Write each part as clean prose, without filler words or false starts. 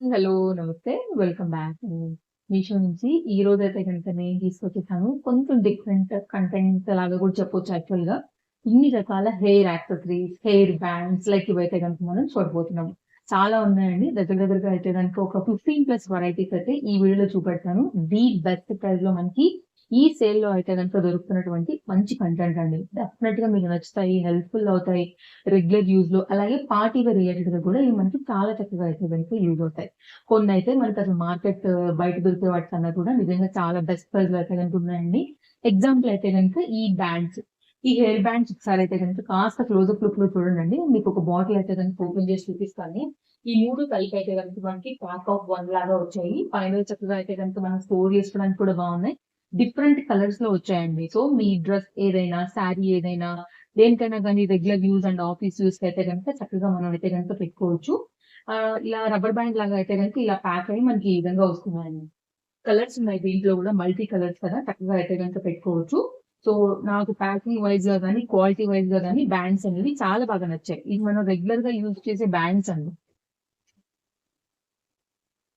Hello. నమస్తే. Welcome back. Meesho నుంచి ఈరోజైతే గనుక నేను తీసుకొచ్చేసాను. కొంచెం డిఫరెంట్ కంటెంట్ లాగా కూడా చెప్పొచ్చు యాక్చువల్‌గా. ఇన్ని రకాల hair accessories, hair bands like ఇవైతే గనుక మనం చూడబోతున్నాం. చాలా ఉన్నాయండి. దగ్గర దగ్గరగా అయితే గనుక ఒక 15+ వెరైటీస్ అయితే ఈ వీడియోలో చూపెడతాను. ది బెస్ట్ ప్రైస్‌లో మనకి ఈ సేల్‌లో అయితే గనుక దొరుకుతున్నటువంటి మంచి కంటెంట్ అండి. డెఫినెట్‌గా మీకు నచ్చుతాయి. హెల్ప్‌ఫుల్ అవుతాయి. రెగ్యులర్ యూజ్‌లో అలాగే పార్టీ వేర్ రిలేటెడ్‌గా కూడా ఇవి మనకి చాలా చక్కగా అయితే గనుక యూజ్ అవుతాయి. కొన్నైతే మనకసలు మార్కెట్ బయట దొరికే వాటికన్నా కూడా నిజంగా చాలా బెస్ట్ ప్రైస్‌లో అయితే గనుక ఉన్నాయండి. ఎగ్జాంపుల్ అయితే గనుక ఈ బ్యాండ్స్. ఈ హెయిర్ బ్యాండ్స్ ఒకసారైతే గనుక కాస్త క్లోజప్ లుక్‌లో చూడండండి. మీకొక బాటిల్ అయితే గనుక ఓపెన్ చేసి చూపిస్తాను. ఈ 3 కలిపి అయితే గనుక మనకి ప్యాక్ ఆఫ్ 1 లాగా వచ్చాయి. పైన చక్కగా అయితే గనుక మనం స్టోర్ చేసుకోవడానికి కూడా బాగున్నాయి. డిఫరెంట్ కలర్స్‌లో వచ్చాయండి. సో, మీ డ్రెస్ ఏదైనా, శారీ ఏదైనా, దేనికైనా గానీ రెగ్యులర్ యూజ్ అండ్ ఆఫీస్ యూజ్‌కి అయితే గనుక చక్కగా మనం అయితే గనుక పెట్టుకోవచ్చు. ఇలా రబ్బర్ బ్యాండ్ లాగా అయితే గనుక ఇలా ప్యాక్ అయ్యి మనకి ఈ విధంగా వస్తున్నాయండి. కలర్స్ ఉన్నాయి దీంట్లో గూడా మల్టీ కలర్స్ కదా! చక్కగా అయితే గనుక పెట్టుకోవచ్చు. సో, నాకు ప్యాకింగ్ వైస్‌గా గానీ, క్వాలిటీ వైస్‌గా గానీ బ్యాండ్స్ అనేవి చాలా బాగా నచ్చాయి. ఇది మనం రెగ్యులర్‌గా యూజ్ చేసే బ్యాండ్స్ అండి.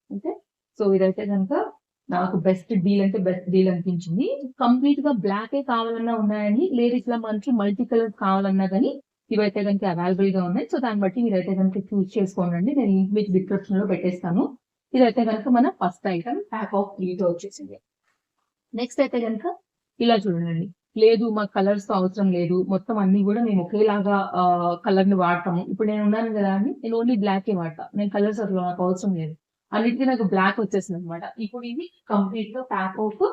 ఓకే. సో, ఇదైతే గనుక నాకు బెస్ట్ డీల్ అంటే బెస్ట్ డీల్ అనిపించింది. కంప్లీట్‌గా బ్లాకే కావాలన్నా ఉన్నాయండి. లేదు ఇట్లా మనకి మల్టీ కలర్స్ కావాలన్నా గానీ ఇవైతే గనుక అవైలబుల్‌గా ఉన్నాయి. సో, దాన్ని బట్టి మీరైతే గనుక చూజ్ చేసుకోండండి. నేను లింక్ మీకు డిస్క్రిప్షన్‌లో పెట్టేస్తాను. ఇదైతే గనుక మన ఫస్ట్ ఐటెమ్ ప్యాక్ ఆఫ్ 3తో వచ్చేసింది. నెక్స్ట్ అయితే గనుక ఇలా చూడండి. లేదు మాకు కలర్స్‌తో అవసరం లేదు. మొత్తం అన్నీ గూడా మేము ఒకేలాగా కలర్‌ని వాడతాము. ఇప్పుడు నేను ఉన్నాను గదా అండీ! నేను ఓన్లీ బ్లాకే వాడతా. నేను కలర్స్ అసలు నాకు అవసరం లేదు. అన్నిటికి నాకు బ్లాక్ వచ్చేసిందనమాట. ఇప్పుడు ఇది కంప్లీట్‌గా ప్యాక్ ఆఫ్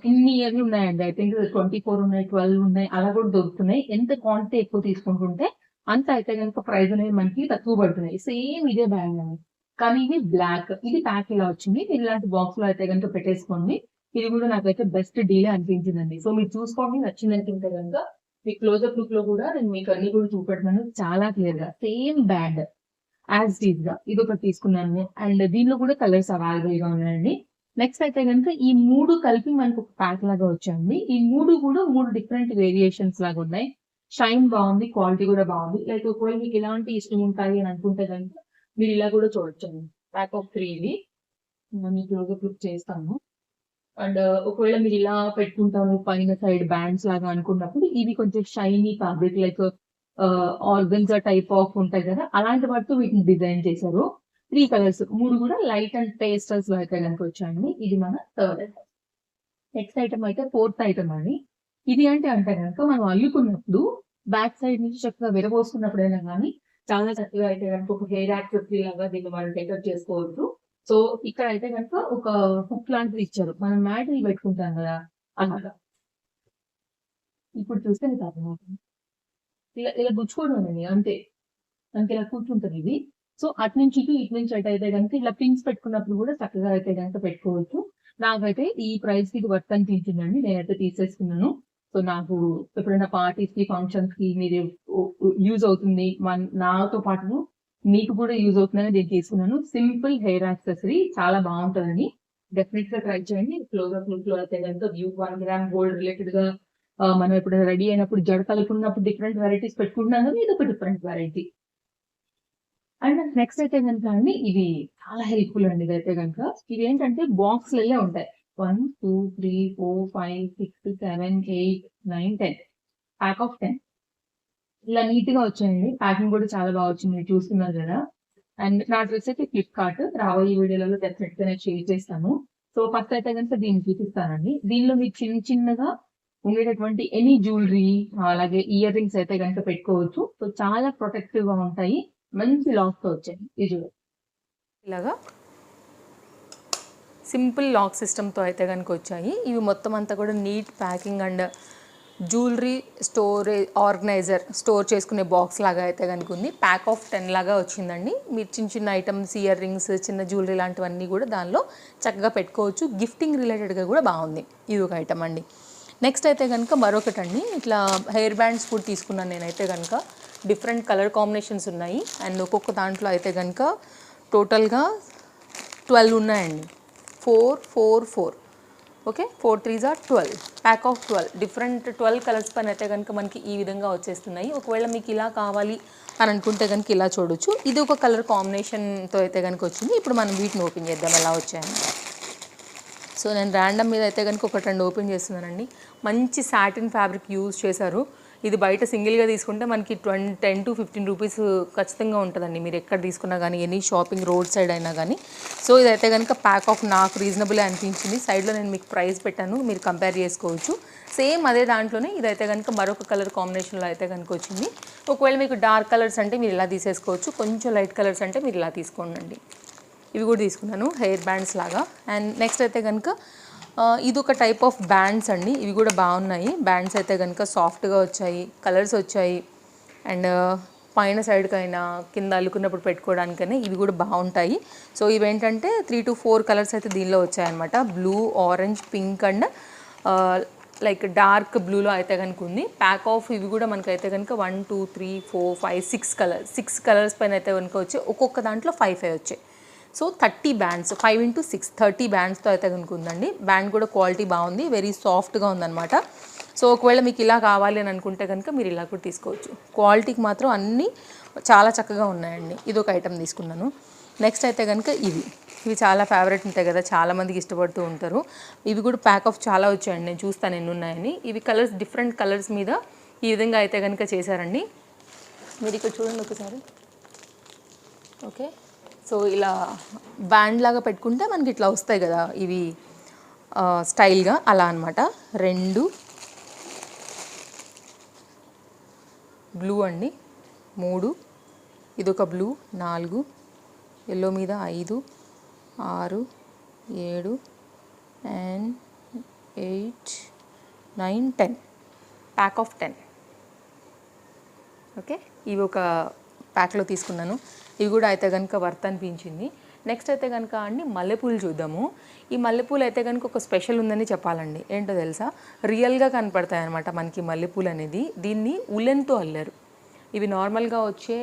ఇన్ని ఇయర్‌లు ఉన్నాయండి. ఐ థింక్ 24 ఉన్నాయి, 12 ఉన్నాయి. అలా కూడా దొరుకుతున్నాయి. ఎంత క్వాంటిటీ ఎక్కువ తీసుకుంటుంటే అంత అయితే గనుక ప్రైస్ అనేది మనకి తక్కువ పడుతున్నాయి. సేమ్ ఇదే బ్యాండ్ అండి. కానీ ఇది బ్లాక్. ఇది ప్యాక్ ఇలా వచ్చింది. మీరు ఇలాంటి బాక్స్‌లో అయితే గనుక పెట్టేసుకోండి. ఇది గూడా నాకైతే బెస్ట్ డీలే అనిపించిందండి. సో, మీరు చూసుకోండి నచ్చిందనుకుంటే గనుక మీకు క్లోజప్ లుక్‌లో గూడా నేను మీకు అన్నీ కూడా చూపెడుతున్నాను చాలా క్లియర్‌గా. సేమ్ బ్యాండ్ యాజ్ ఇట్ ఈస్‌గా ఇదొకటి తీసుకున్నాను. అండ్ దీనిలో కూడా కలర్స్ అవైలబుల్‌గా ఉన్నాయండి. నెక్స్ట్ అయితే గనుక ఈ 3 కలిపి మనకు ఒక ప్యాక్ లాగా వచ్చాయండి. ఈ 3 కూడా 3 డిఫరెంట్ వేరియేషన్స్ లాగా ఉన్నాయి. షైన్ బావుంది. క్వాలిటీ కూడా బావుంది. లైక్ ఒకవేళ మీకు ఇలాంటి ఇష్టం ఉంటాయి అని అనుకుంటే గనుక మీరు ఇలా కూడా చూడొచ్చండి. ప్యాక్ ఆఫ్ 3 ఇది. మీకు క్లోజప్ లుక్ చేస్తాను. అండ్ ఒకవేళ మీరిలా పెట్టుకుంటాము పైన సైడ్ బ్యాండ్స్ లాగా అనుకున్నప్పుడు, ఇవి కొంచెం shiny fabric like organza type of ఉంటాయి గదా! అలాంటి వాటితో వీటిని డిజైన్ చేశారు. 3 కలర్స్ 3 గూడా లైట్ అండ్ పేస్టల్స్‌లో అయితే గనుక వచ్చాయండి. ఇది మన థర్డ్ ఐటెమ్. నెక్స్ట్ ఐటెమ్ అయితే ఫోర్త్ ఐటెమ్ అండి. ఇది ఏంటి అంటే గనుక మనం అల్లుకున్నప్పుడు బ్యాక్ సైడ్ నుంచి చక్కగా విరబోసుకున్నప్పుడైనా గానీ, చాలా చక్కగా అయితే గనుక ఒక హెయిర్ యాక్సెసరీ లాగా దీన్ని మనం డెకరేట్ చేసుకోవచ్చు. సో, ఇక్కడైతే గనుక ఒక హుక్ లాంటిది ఇచ్చారు. మనం మ్యాట్‌ని పెట్టుకుంటాం గదా! అలాగా. ఇప్పుడు చూస్తే మీకు అర్థమవుతుంది. ఇలా ఇలా గుచ్చుకోవడమేనండి అంతే. మనకి ఇలా కూర్చుంటదిది. సో, అటు నుంచి ఇటు, ఇటు నుంచి అటు అయితే గనుక ఇలా పిన్స్ పెట్టుకున్నప్పుడు గూడా చక్కగా అయితే గనుక పెట్టుకోవచ్చు. నాకైతే ఈ ప్రైస్‌కి ఇది వర్త్ అనిపించిందండి. నేనైతే తీసేసుకున్నాను. సో, నాకు ఎప్పుడైనా పార్టీస్‌కి, ఫంక్షన్స్‌కి మీరు యూజ్ అవుతుంది. నాతో పాటు మీకు కూడా యూజ్ అవుతుందని దీన్ని తీసుకున్నాను. సింపుల్ హెయిర్ యాక్సెసరీ చాలా బావుంటదని డెఫినిట్‌గా ట్రై చేయండి. క్లోజప్ లుక్‌లో అయితే గనుక వ్యూ 1 గ్రామ్ గోల్డ్ రిలేటెడ్‌గా మనం ఎప్పుడైనా రెడీ అయినప్పుడు జడ కలుపుకున్నప్పుడు డిఫరెంట్ వెరైటీస్ పెట్టుకుంటున్నాం కదా! ఇదొక డిఫరెంట్ వెరైటీ. అండ్ నెక్స్ట్ అయితే గనుక అండి ఇది చాలా హెల్ప్‌ఫుల్ అండి ఇదైతే గనుక. ఇవేంటంటే బాక్స్‌లల్లే ఉంటాయి. 1, 2, 3, 4, 5, 6, 7, 8, 9, 10 ప్యాక్ ఆఫ్ 10 ఇలా నీట్‌గా వచ్చాయండి. ప్యాకింగ్ కూడా చాలా బా వచ్చింది. మీరు చూస్తున్నారు గదా! అండ్ నా డ్రెస్ అయితే ఫ్లిప్‌కార్ట్. రాబోయే వీడియోలలో డెఫినిట్‌గా నేను షేర్ చేస్తాను. సో, ఫస్ట్ అయితే గనుక దీన్ని చూపిస్తానండి. దీనిలో మీకు చిన్న చిన్నగా ఉండేటటువంటి ఎనీ జ్యువెలరీ అలాగే ఇయర్ రింగ్స్ అయితే గనుక పెట్టుకోవచ్చు. సో, చాలా ప్రొటెక్టివ్‌గా ఉంటాయి. మంచి లాక్‌తో వచ్చాయి. ఇది చూడండి. ఇలాగా సింపుల్ లాక్ సిస్టమ్‌తో అయితే గనుక వచ్చాయి. ఇవి మొత్తం అంతా కూడా neat packing and jewellery organiser store చేసుకునే బాక్స్ లాగా అయితే గనుక ఉంది. ప్యాక్ ఆఫ్ 10 లాగా వచ్చిందండి. మీరు చిన్న చిన్న ఐటమ్స్ ఇయర్ రింగ్స్, చిన్న జ్యువెలరీ లాంటివన్నీ కూడా దానిలో చక్కగా పెట్టుకోవచ్చు. గిఫ్టింగ్ రిలేటెడ్‌గా కూడా బాగుంది. ఇది ఒక ఐటమ్ అండి. నెక్స్ట్ అయితే కనుక మరొకటండి, ఇట్లా హెయిర్ బ్యాండ్స్ కూడా తీసుకున్నాను నేనైతే కనుక. డిఫరెంట్ కలర్ కాంబినేషన్స్ ఉన్నాయి అండ్ ఒక్కొక్క దాంట్లో అయితే కనుక టోటల్గా 12 ఉన్నాయండి. 4, 4, 4 okay 4 3s are 12 pack of 12 different 12 colours పైన అయితే కనుక మనకి ఈ విధంగా వచ్చేస్తున్నాయి. ఒకవేళ మీకు ఇలా కావాలి అని అనుకుంటే కనుక ఇలా చూడొచ్చు. ఇది ఒక కలర్ కాంబినేషన్తో అయితే కనుక వచ్చింది. ఇప్పుడు మనం వీటిని ఓపెన్ చేద్దాం ఎలా వచ్చాయని. సో నేను ర్యాండమ్ మీద అయితే కనుక ఒకటి 2 ఓపెన్ చేస్తున్నానండి. మంచి సాటిన్ ఫ్యాబ్రిక్ యూజ్ చేశారు. ఇది బయట సింగిల్గా తీసుకుంటే మనకి 10 to 15 రూపీస్ ఖచ్చితంగా ఉంటుందండి, మీరు ఎక్కడ తీసుకున్నా కానీ, ఎనీ షాపింగ్ రోడ్ సైడ్ అయినా కానీ. సో ఇదైతే కనుక ప్యాక్ ఆఫ్ నాకు రీజనబుల్ అనిపించింది. సైడ్లో నేను మీకు ప్రైస్ పెట్టాను, మీరు కంపేర్ చేసుకోవచ్చు. సేమ్ అదే దాంట్లోనే ఇదైతే కనుక మరొక కలర్ కాంబినేషన్లో అయితే కనుక వచ్చింది. ఒకవేళ మీకు డార్క్ కలర్స్ అంటే మీరు ఇలా తీసేసుకోవచ్చు, కొంచెం లైట్ కలర్స్ అంటే మీరు ఇలా తీసుకోండి. ఇవి కూడా తీసుకున్నాను హెయిర్ బ్యాండ్స్ లాగా. అండ్ నెక్స్ట్ అయితే కనుక ఇది ఒక టైప్ ఆఫ్ బ్యాండ్స్ అండి. ఇవి కూడా బాగున్నాయి. బ్యాండ్స్ అయితే కనుక సాఫ్ట్గా వచ్చాయి, కలర్స్ వచ్చాయి. అండ్ పైన సైడ్కైనా కింద అల్లుకున్నప్పుడు పెట్టుకోవడానికైనా ఇవి కూడా బాగుంటాయి. సో ఇవేంటంటే 3 to 4 కలర్స్ అయితే దీనిలో వచ్చాయన్నమాట. Blue, orange, pink and like dark బ్లూలో అయితే కనుక ఉంది. ప్యాక్ ఆఫ్ ఇవి కూడా మనకైతే కనుక 1 2 3 4 5 6 కలర్స్ పైన అయితే కనుక వచ్చాయి. ఒక్కొక్క దాంట్లో 5 వచ్చాయి. సో 30 బ్యాండ్స్, 5 into 6 30 బ్యాండ్స్తో అయితే కనుక ఉందండి. బ్యాండ్ కూడా క్వాలిటీ బాగుంది, వెరీ సాఫ్ట్గా ఉందన్నమాట. సో ఒకవేళ మీకు ఇలా కావాలి అని అనుకుంటే కనుక మీరు ఇలా కూడా తీసుకోవచ్చు. క్వాలిటీకి మాత్రం అన్నీ చాలా చక్కగా ఉన్నాయండి. ఇది ఒక ఐటమ్ తీసుకున్నాను. నెక్స్ట్ అయితే కనుక ఇవి చాలా ఫేవరెట్ ఉంటాయి కదా, చాలామందికి ఇష్టపడుతూ ఉంటారు. ఇవి కూడా ప్యాక్ ఆఫ్ చాలా వచ్చాయండి, నేను చూస్తాను ఎన్ని ఉన్నాయని. ఇవి కలర్స్ డిఫరెంట్ కలర్స్ మీద ఈ విధంగా అయితే కనుక చేశారండి. మీరు ఇక్కడ చూడండి ఒకసారి. ఓకే, సో ఇలా బ్యాండ్ లాగా పెట్టుకుంటే మనకి ఇట్లా వస్తాయి కదా ఇవి స్టైల్గా, అలా అనమాట. 2 బ్లూ అండి, 3 ఇదొక బ్లూ, 4 ఎల్లో మీద 5 6 7 అండ్ 8 9 10 ప్యాక్ ఆఫ్ 10. ఓకే, ఇవి ఒక ప్యాక్లో తీసుకున్నాను. ఇవి కూడా అయితే కనుక వర్త్ అనిపించింది. నెక్స్ట్ అయితే కనుక అండి మల్లెపూలు చూద్దాము. ఈ మల్లెపూలు అయితే కనుక ఒక స్పెషల్ ఉందని చెప్పాలండి. ఏంటో తెలుసా, రియల్గా కనపడతాయి అనమాట మనకి మల్లెపూలు అనేది. దీన్ని ఉలెన్తో అల్లారు. ఇవి నార్మల్గా వచ్చే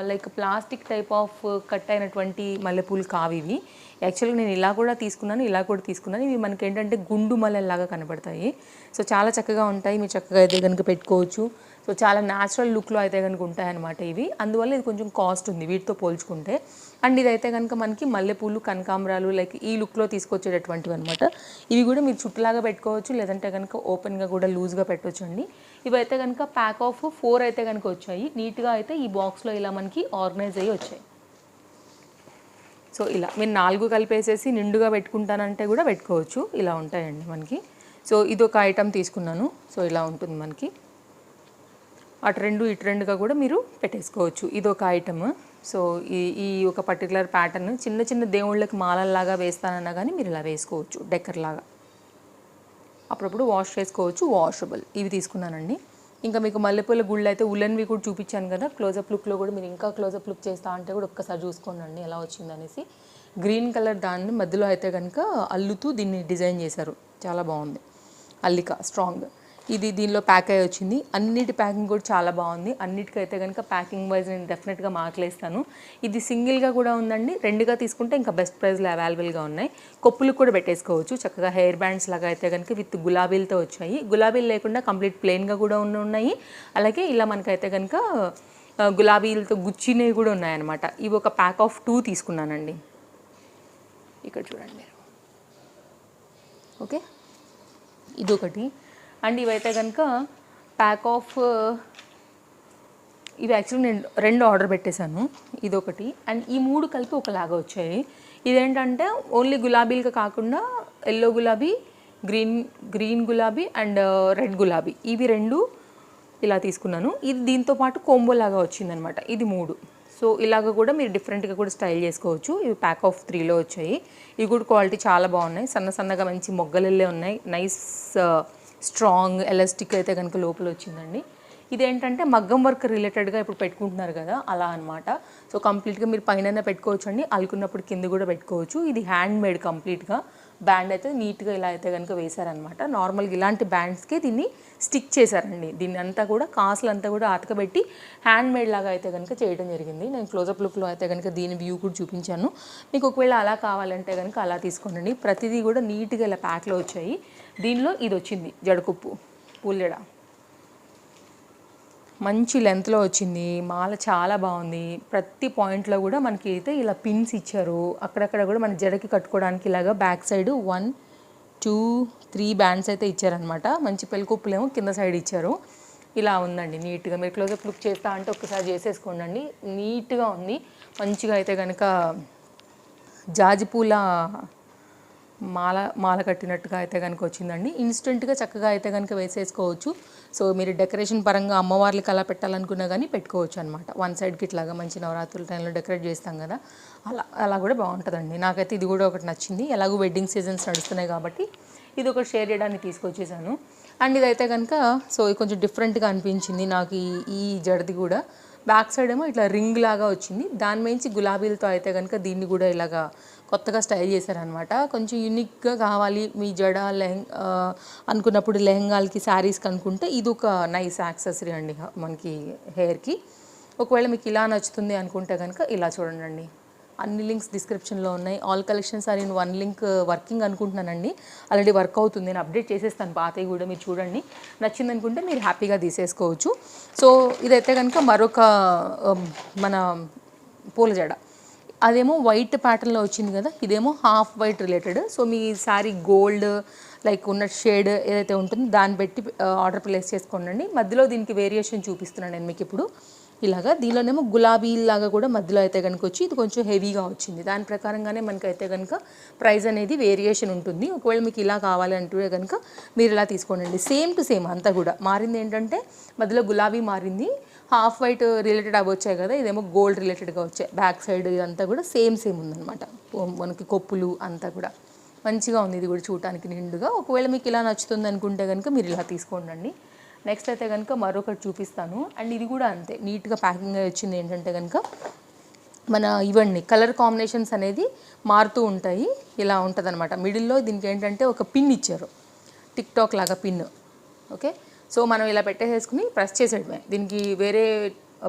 like plastic type of cut అయినటువంటి మల్లెపూలు కావు ఇవి. యాక్చువల్గా నేను ఇలా కూడా తీసుకున్నాను, ఇలా కూడా తీసుకున్నాను. ఇవి మనకి ఏంటంటే గుండు మల్లెలాగా కనబడతాయి. సో చాలా చక్కగా ఉంటాయి, మీరు చక్కగా అయితే కనుక పెట్టుకోవచ్చు. సో చాలా న్యాచురల్ లుక్లో అయితే కనుక ఉంటాయన్నమాట ఇవి. అందువల్ల ఇది కొంచెం కాస్ట్ ఉంది వీటితో పోల్చుకుంటే. అండ్ ఇదైతే కనుక మనకి మల్లెపూలు, కనకాంబరాలు లైక్ ఈ లుక్లో తీసుకొచ్చేటటువంటివి అనమాట. ఇవి కూడా మీరు చుట్టులాగా పెట్టుకోవచ్చు, లేదంటే కనుక ఓపెన్గా కూడా లూజ్గా పెట్టవచ్చు అండి. ఇవైతే కనుక ప్యాక్ ఆఫ్ 4 అయితే కనుక వచ్చాయి. నీట్గా అయితే ఈ బాక్స్లో ఇలా మనకి ఆర్గనైజ్ అయ్యి వచ్చాయి. సో ఇలా మీరు 4 కలిపేసేసి నిండుగా పెట్టుకుంటానంటే కూడా పెట్టుకోవచ్చు, ఇలా ఉంటాయండి మనకి. సో ఇదొక ఐటమ్ తీసుకున్నాను. సో ఇలా ఉంటుంది మనకి. అటు 2 ఇటు 2గా కూడా మీరు పెట్టేసుకోవచ్చు. ఇదొక ఐటమ్. సో ఈ ఒక పర్టికులర్ ప్యాటర్న్ చిన్న చిన్న దేవుళ్ళకి మాలల్లాగా వేస్తానన్నా కానీ మీరు ఇలా వేసుకోవచ్చు, డెకర్ లాగా. అప్పుడప్పుడు వాష్ చేసుకోవచ్చు, వాషబుల్. ఇవి తీసుకున్నానండి. ఇంకా మీకు మల్లెపూల గుళ్ళు అయితే ఉలెన్వి కూడా చూపించాను కదా, క్లోజప్ లుక్లో కూడా మీరు ఇంకా క్లోజప్ లుక్ చేస్తా అంటే కూడా ఒక్కసారి చూసుకోండి ఎలా వచ్చిందనేసి. గ్రీన్ కలర్ దాన్ని మధ్యలో అయితే కనుక అల్లుతూ దీన్ని డిజైన్ చేశారు, చాలా బాగుంది. అల్లిక స్ట్రాంగ్. ఇది దీనిలో ప్యాక్ అయ్యి వచ్చింది. అన్నిటి ప్యాకింగ్ కూడా చాలా బాగుంది. అన్నిటికైతే కనుక ప్యాకింగ్ వైజ్ నేను డెఫినెట్గా మార్కులేస్తాను. ఇది సింగిల్గా కూడా ఉందండి, 2గా తీసుకుంటే ఇంకా బెస్ట్ ప్రైస్లో అవైలబుల్గా ఉన్నాయి. కొప్పులు కూడా పెట్టేసుకోవచ్చు చక్కగా. హెయిర్ బ్యాండ్స్ లాగా అయితే కనుక విత్ గులాబీలతో వచ్చాయి. గులాబీలు లేకుండా కంప్లీట్ ప్లెయిన్గా కూడా ఉన్నాయి. అలాగే ఇలా మనకైతే కనుక గులాబీలతో గుచ్చినవి కూడా ఉన్నాయన్నమాట. ఇవి ఒక ప్యాక్ ఆఫ్ 2 తీసుకున్నానండి. ఇక్కడ చూడండి. ఓకే, ఇదొకటి. అండ్ ఇవైతే కనుక ప్యాక్ ఆఫ్ ఇవి యాక్చువల్లీ నేను 2 ఆర్డర్ పెట్టేశాను. ఇదొకటి అండ్ ఈ 3 కలిపి ఒకలాగా వచ్చాయి. ఇదేంటంటే ఓన్లీ గులాబీలుగా కాకుండా ఎల్లో గులాబీ, గ్రీన్ గులాబీ అండ్ రెడ్ గులాబీ, ఇవి 2 ఇలా తీసుకున్నాను. ఇది దీంతో పాటు కోంబో లాగా వచ్చిందనమాట. ఇది 3. సో ఇలాగ కూడా మీరు డిఫరెంట్గా కూడా స్టైల్ చేసుకోవచ్చు. ఇవి ప్యాక్ ఆఫ్ 3లో వచ్చాయి. ఇవి కూడా క్వాలిటీ చాలా బాగున్నాయి. సన్నగా మంచి మొగ్గలల్లే ఉన్నాయి. నైస్ స్ట్రాంగ్ ఎలాస్టిక్ అయితే కనుక లోపల వచ్చిందండి. ఇదేంటంటే మగ్గం వర్క్ రిలేటెడ్గా ఇప్పుడు పెట్టుకుంటున్నారు కదా, అలా అనమాట. సో కంప్లీట్గా మీరు పైన పెట్టుకోవచ్చు అండి, అల్లుకున్నప్పుడు కింద కూడా పెట్టుకోవచ్చు. ఇది హ్యాండ్ మేడ్ కంప్లీట్గా. బ్యాండ్ అయితే నీట్గా ఇలా అయితే కనుక వేశారనమాట. నార్మల్గా ఇలాంటి బ్యాండ్స్కి దీన్ని స్టిక్ చేశారండి. దీన్ని అంతా కూడా కాసులు అంతా కూడా అతకబెట్టి హ్యాండ్ మేడ్ లాగా అయితే కనుక చేయడం జరిగింది. నేను క్లోజప్ లుక్లో అయితే కనుక దీని వ్యూ కూడా చూపించాను. మీకు ఒకవేళ అలా కావాలంటే కనుక అలా తీసుకోండి. ప్రతిదీ కూడా నీట్గా ఇలా ప్యాక్లో వచ్చాయి. దీనిలో ఇది వచ్చింది జడకుప్పు పూల జడ, మంచి లెంత్లో వచ్చింది. మాల చాలా బాగుంది. ప్రతి పాయింట్లో కూడా మనకి అయితే ఇలా పిన్స్ ఇచ్చారు. అక్కడక్కడ కూడా మన జడకి కట్టుకోవడానికి ఇలాగా బ్యాక్ సైడ్ 1, 2, 3 బ్యాండ్స్ అయితే ఇచ్చారనమాట. మంచి పెళ్ళికొప్పులేమో కింద సైడ్ ఇచ్చారు. ఇలా ఉందండి నీట్గా. మీరు క్లోజప్ లుక్ చేస్తా అంటే ఒక్కసారి చేసేసుకోండి. నీట్గా ఉంది. మంచిగా అయితే కనుక జాజిపూల మాల కట్టినట్టుగా అయితే కనుక వచ్చిందండి. ఇన్స్టెంట్గా చక్కగా అయితే కనుక వేసేసుకోవచ్చు. సో మీరు డెకరేషన్ పరంగా అమ్మవార్లకి అలా పెట్టాలనుకున్నా కానీ పెట్టుకోవచ్చు అనమాట. వన్ సైడ్కి ఇట్లాగా మంచి నవరాత్రుల టైంలో డెకరేట్ చేస్తాం కదా, అలా కూడా బాగుంటుందండి. నాకైతే ఇది కూడా ఒకటి నచ్చింది. ఎలాగో వెడ్డింగ్ సీజన్స్ నడుస్తున్నాయి కాబట్టి ఇది ఒకటి షేర్ చేయడానికి తీసుకొచ్చేసాను. అండ్ ఇదైతే కనుక సో కొంచెం డిఫరెంట్గా అనిపించింది నాకు. ఈ జడది కూడా బ్యాక్ సైడ్ ఏమో ఇట్లా రింగ్ లాగా వచ్చింది. దాని మించి గులాబీలతో అయితే కనుక దీన్ని కూడా ఇలాగా కొత్తగా స్టైల్ చేశారనమాట. కొంచెం యూనిక్గా కావాలి మీ జడ అనుకున్నప్పుడు లెహంగాలకి శారీస్కి అనుకుంటే ఇది ఒక నైస్ యాక్సెసరీ అండి మనకి హెయిర్కి. ఒకవేళ మీకు ఇలా నచ్చుతుంది అనుకుంటే కనుక ఇలా చూడండి. అన్ని లింక్స్ డిస్క్రిప్షన్లో ఉన్నాయి. All collections are in 1 link working అనుకుంటున్నానండి. ఆల్రెడీ వర్క్ అవుతుంది. నేను అప్డేట్ చేసేస్తాను పాతవి కూడా, మీరు చూడండి. నచ్చింది అనుకుంటే మీరు హ్యాపీగా తీసేసుకోవచ్చు. సో ఇదైతే కనుక మరొక మన పూల జడ. అదేమో వైట్ ప్యాటర్న్లో వచ్చింది కదా, ఇదేమో హాఫ్ వైట్ రిలేటెడ్. సో మీ శారీ గోల్డ్ లైక్ ఉన్న షేడ్ ఏదైతే ఉంటుందో దాన్ని బట్టి ఆర్డర్ ప్లేస్ చేసుకోండి. మధ్యలో దీనికి వేరియేషన్ చూపిస్తున్నాను నేను మీకు ఇప్పుడు. ఇలాగా దీనిలోనేమో గులాబీ లాగా కూడా మధ్యలో అయితే కనుక వచ్చి ఇది కొంచెం హెవీగా వచ్చింది. దాని ప్రకారంగానే మనకైతే కనుక ప్రైస్ అనేది వేరియేషన్ ఉంటుంది. ఒకవేళ మీకు ఇలా కావాలి అంటే కనుక మీరు ఇలా తీసుకోండి. సేమ్ టు సేమ్ అంతా కూడా మారింది ఏంటంటే మధ్యలో గులాబీ మారింది, హాఫ్ వైట్ రిలేటెడ్ అవి వచ్చాయి కదా, ఇదేమో గోల్డ్ రిలేటెడ్గా వచ్చాయి. బ్యాక్ సైడ్ ఇదంతా కూడా సేమ్ ఉందన్నమాట. మనకి కొప్పులు అంతా కూడా మంచిగా ఉంది. ఇది కూడా చూడటానికి నిండుగా. ఒకవేళ మీకు ఇలా నచ్చుతుంది అనుకుంటే కనుక మీరు ఇలా తీసుకోండి. నెక్స్ట్ అయితే కనుక మరొకటి చూపిస్తాను. అండ్ ఇది కూడా అంతే నీట్గా ప్యాకింగ్ వచ్చింది. ఏంటంటే కనుక మన ఇవన్నీ కలర్ కాంబినేషన్స్ అనేది మారుతూ ఉంటాయి. ఇలా ఉంటుంది అనమాట. మిడిల్లో దీనికి ఏంటంటే ఒక పిన్ ఇచ్చారు, టిక్ టాక్ లాగా పిన్. ఓకే, సో మనం ఇలా పెట్టేసుకుని ప్రెస్ చేసేయడమే. దీనికి వేరే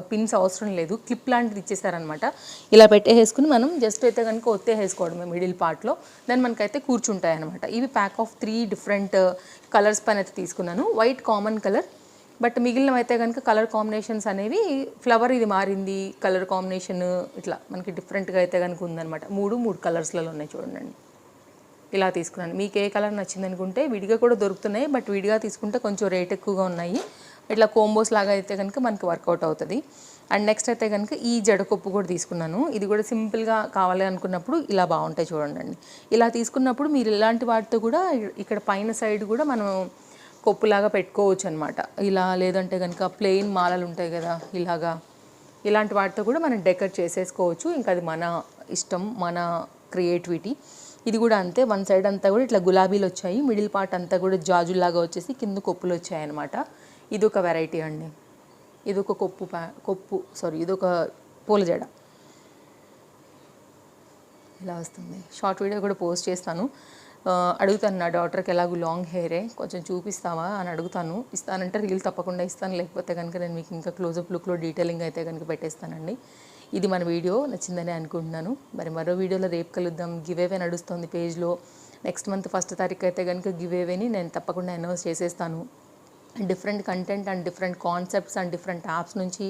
పిన్స్ అవసరం లేదు. క్లిప్ లాంటిది ఇచ్చేసారనమాట. ఇలా పెట్టేసుకుని మనం జస్ట్ అయితే కనుక ఒత్తేసుకోవడమే మిడిల్ పార్ట్లో. దెన్ మనకైతే కూర్చుంటాయి అనమాట. ఇవి ప్యాక్ ఆఫ్ 3 డిఫరెంట్ కలర్స్ పైన అయితే తీసుకున్నాను. వైట్ కామన్ కలర్, బట్ మిగిలినవైతే కనుక కలర్ కాంబినేషన్స్ అనేవి ఫ్లవర్ ఇది మారింది, కలర్ కాంబినేషన్ ఇట్లా మనకి డిఫరెంట్గా అయితే కనుక ఉందన్నమాట. 3 కలర్స్లలో ఉన్నాయి చూడండి. ఇలా తీసుకున్నాను. మీకు ఏ కలర్ నచ్చింది అనుకుంటే విడిగా కూడా దొరుకుతున్నాయి, బట్ విడిగా తీసుకుంటే కొంచెం రేట్ ఎక్కువగా ఉన్నాయి. ఇట్లా కోంబోస్ లాగా అయితే కనుక మనకి వర్కౌట్ అవుతుంది. అండ్ నెక్స్ట్ అయితే కనుక ఈ జడకొప్పు కూడా తీసుకున్నాను. ఇది కూడా సింపుల్గా కావాలి అనుకున్నప్పుడు ఇలా బాగుంటాయి చూడండి. ఇలా తీసుకున్నప్పుడు మీరు ఇలాంటి వాటితో కూడా ఇక్కడ పైన సైడ్ కూడా మనం కొప్పులాగా పెట్టుకోవచ్చు అనమాట. ఇలా లేదంటే కనుక ప్లెయిన్ మాలలు ఉంటాయి కదా, ఇలాంటి వాటితో కూడా మనం డెకరేట్ చేసేసుకోవచ్చు. ఇంకా అది మన ఇష్టం, మన క్రియేటివిటీ. ఇది కూడా అంతే. వన్ సైడ్ అంతా కూడా ఇట్లా గులాబీలు వచ్చాయి, మిడిల్ పార్ట్ అంతా కూడా జాజుల్లాగా వచ్చేసి కింద కొప్పులు వచ్చాయి అనమాట. ఇది ఒక వెరైటీ అండి. ఇది ఒక ఇదొక పూల జడ ఇలా వస్తుంది. షార్ట్ వీడియో కూడా పోస్ట్ చేస్తాను. అడుగుతాను నా డాటర్కి ఎలాగో లాంగ్ హెయిరే, కొంచెం చూపిస్తావా అని అడుగుతాను. ఇస్తానంటే రీల్ తప్పకుండా ఇస్తాను, లేకపోతే కనుక నేను మీకు ఇంకా క్లోజప్ లుక్లో డీటెయిలింగ్ అయితే కనుక పెట్టేస్తానండి. ఇది మన వీడియో నచ్చిందని అనుకుంటున్నాను. మరి మరో వీడియోలో రేపు కలుద్దాం. గివ్ అవే నడుస్తుంది పేజ్లో. నెక్స్ట్ మంత్ 1st తారీఖు అయితే కనుక గివ్ అవేని నేను తప్పకుండా అనౌన్స్ చేసేస్తాను. Different content and different concepts and different apps నుంచి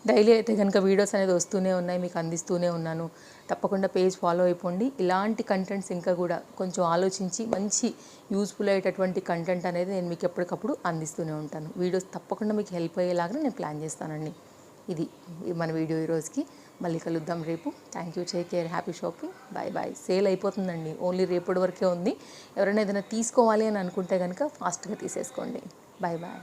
డైలీ అయితే కనుక వీడియోస్ అనేది వస్తూనే ఉన్నాయి, మీకు అందిస్తూనే ఉన్నాను. తప్పకుండా పేజ్ ఫాలో అయిపోండి. ఇలాంటి కంటెంట్స్ ఇంకా కూడా కొంచెం ఆలోచించి మంచి యూస్ఫుల్ అయ్యేటటువంటి కంటెంట్ అనేది నేను మీకు ఎప్పటికప్పుడు అందిస్తూనే ఉంటాను. వీడియోస్ తప్పకుండా మీకు హెల్ప్ అయ్యేలాగా నేను ప్లాన్ చేస్తానండి. ఇది మన వీడియో ఈరోజుకి. మళ్ళీ కలుద్దాం రేపు. Thank you, take care, happy shopping, bye bye. Sale అయిపోతుందండి, ఓన్లీ రేపటి వరకే ఉంది. ఎవరైనా ఏదైనా తీసుకోవాలి అని అనుకుంటే కనుక ఫాస్ట్గా తీసేసుకోండి. Bye bye.